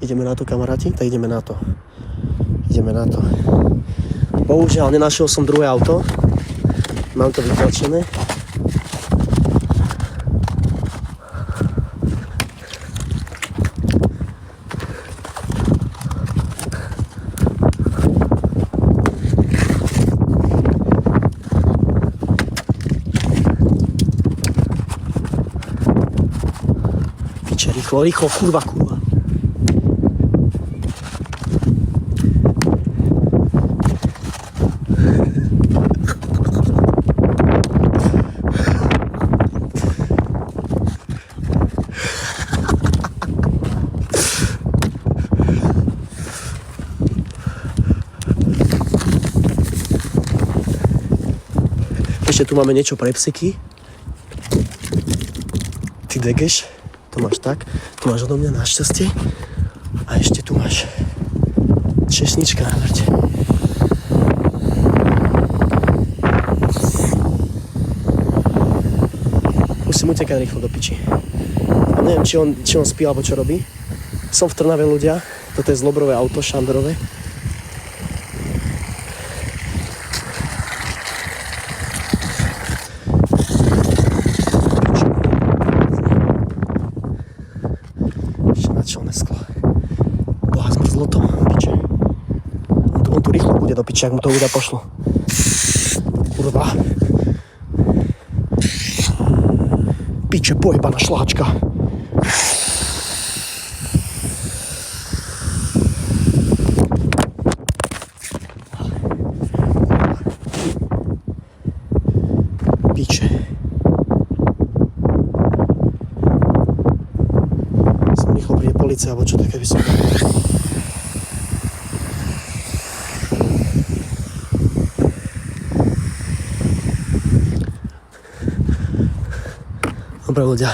Ideme na to, kamaráti? Tak ideme na to. Ideme na to. Bohužiaľ, nenašiel som druhé auto. Mám to vytlačené. Piče, rýchlo, rýchlo, kurva. Ešte tu máme niečo pre psiky. Ty degeš, to máš tak. Tu máš odo mňa našťastie. A ešte tu máš česnička na vrte. Musím utekať rýchlo do piči. A neviem, či on spí, alebo čo robí. Som v Trnave, ľudia. Toto je zlobrové auto, šandrové. Načelné sklo. Boha, zmrzlo to, piče. On tu rýchlo bude do piče, ak mu to ľudia pošlo. Kurva. Piče, pojebaná šláčka. Piče. Rýchlo príde polícia, alebo čo také by som... Dobre ľudia.